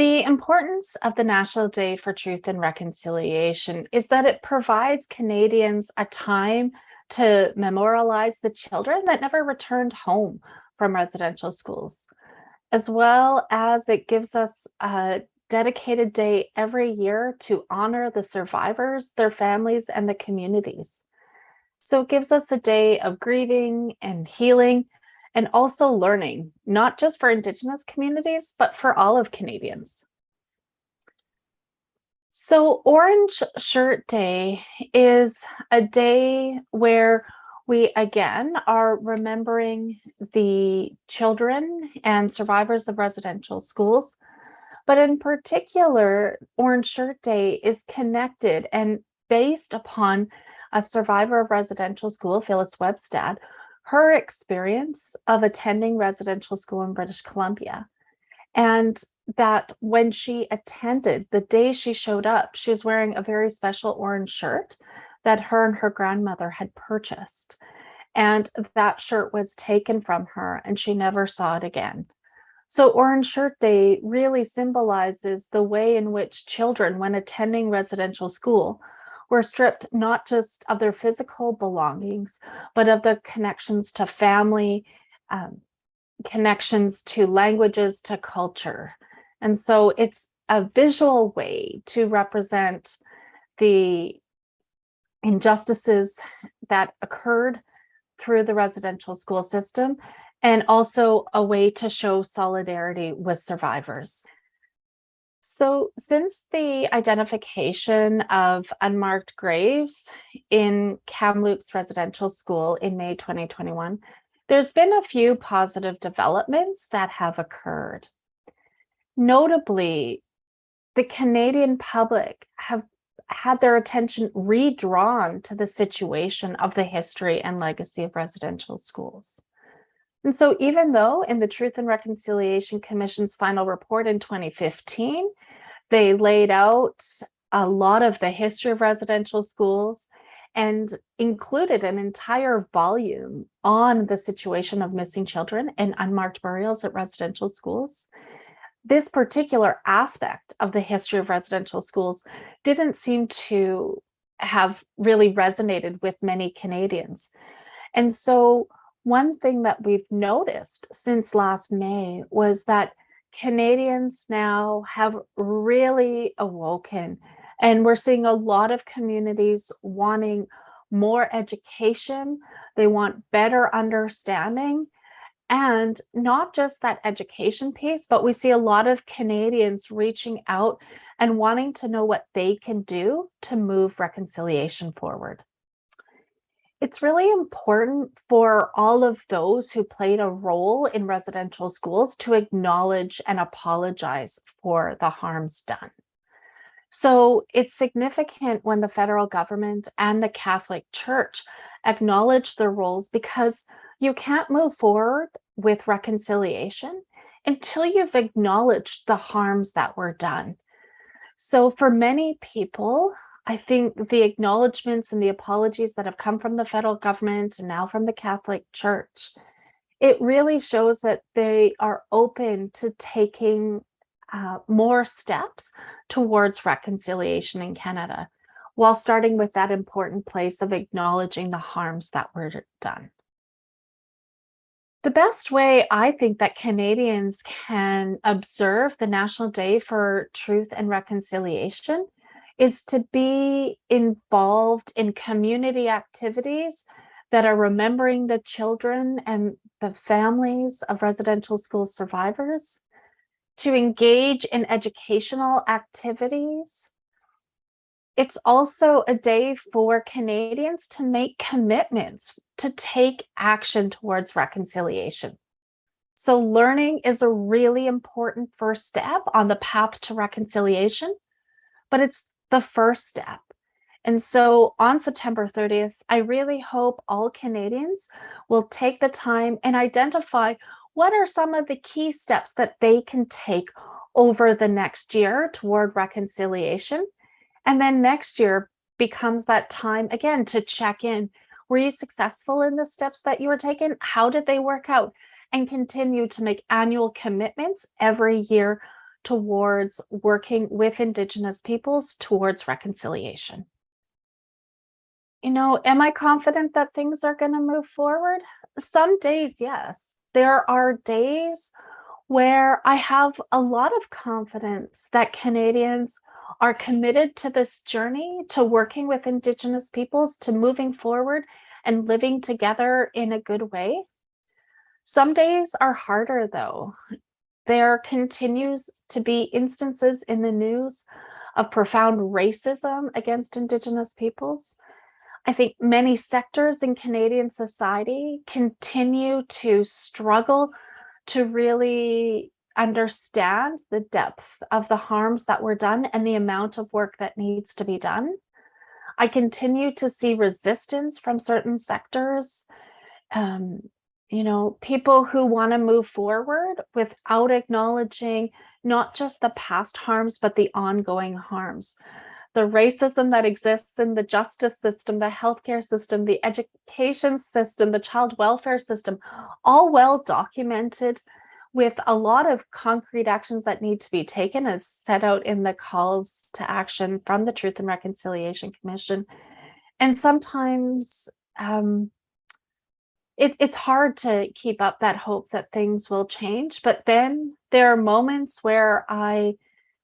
The importance of the National Day for Truth and Reconciliation is that it provides Canadians a time to memorialize the children that never returned home from residential schools, as well as it gives us a dedicated day every year to honor the survivors, their families, and the communities. So it gives us a day of grieving and healing and also learning, not just for Indigenous communities, but for all of Canadians. So, Orange Shirt Day is a day where we again are remembering the children and survivors of residential schools. But in particular, Orange Shirt Day is connected and based upon a survivor of residential school, Phyllis Webstad, her experience of attending residential school in British Columbia. And that when she attended, the day she showed up, she was wearing a very special orange shirt that her and her grandmother had purchased. And that shirt was taken from her and she never saw it again. So Orange Shirt Day really symbolizes the way in which children, when attending residential school, were stripped not just of their physical belongings, but of their connections to family, um, connections to languages, to culture. And so it's a visual way to represent the injustices that occurred through the residential school system, and also a way to show solidarity with survivors. So, since the identification of unmarked graves in Kamloops Residential School in May 2021, there's been a few positive developments that have occurred. Notably, the Canadian public have had their attention redrawn to the situation of the history and legacy of residential schools. And so, even though in the Truth and Reconciliation Commission's final report in 2015, they laid out a lot of the history of residential schools and included an entire volume on the situation of missing children and unmarked burials at residential schools, this particular aspect of the history of residential schools didn't seem to have really resonated with many Canadians. And so, one thing that we've noticed since last May was that Canadians now have really awoken, and we're seeing a lot of communities wanting more education. They want better understanding, and not just that education piece, but we see a lot of Canadians reaching out and wanting to know what they can do to move reconciliation forward. It's really important for all of those who played a role in residential schools to acknowledge and apologize for the harms done. So it's significant when the federal government and the Catholic Church acknowledge their roles, because you can't move forward with reconciliation until you've acknowledged the harms that were done. So for many people, I think the acknowledgements and the apologies that have come from the federal government and now from the Catholic Church, it really shows that they are open to taking more steps towards reconciliation in Canada, while starting with that important place of acknowledging the harms that were done. The best way I think that Canadians can observe the National Day for Truth and Reconciliation is to be involved in community activities that are remembering the children and the families of residential school survivors, to engage in educational activities. It's also a day for Canadians to make commitments to take action towards reconciliation. So, learning is a really important first step on the path to reconciliation, but it's the first step. And so on September 30th, I really hope all Canadians will take the time and identify what are some of the key steps that they can take over the next year toward reconciliation. And then next year becomes that time again to check in. Were you successful in the steps that you were taking? How did they work out? And continue to make annual commitments every year towards working with Indigenous peoples towards reconciliation. Am I confident that things are going to move forward? Some days, yes. There are days where I have a lot of confidence that Canadians are committed to this journey, to working with Indigenous peoples, to moving forward and living together in a good way. Some days are harder, though. There continues to be instances in the news of profound racism against Indigenous peoples. I think many sectors in Canadian society continue to struggle to really understand the depth of the harms that were done and the amount of work that needs to be done. I continue to see resistance from certain sectors, um, people who want to move forward without acknowledging not just the past harms, but the ongoing harms. The racism that exists in the justice system, the healthcare system, the education system, the child welfare system, all well documented with a lot of concrete actions that need to be taken as set out in the calls to action from the Truth and Reconciliation Commission. And sometimes it's hard to keep up that hope that things will change. But then there are moments where I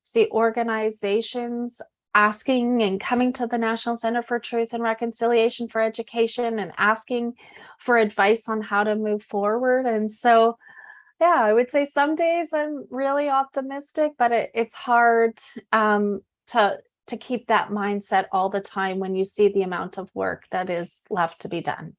see organizations asking and coming to the National Center for Truth and Reconciliation for Education and asking for advice on how to move forward. And so, yeah, I would say some days I'm really optimistic, but it's hard to keep that mindset all the time when you see the amount of work that is left to be done.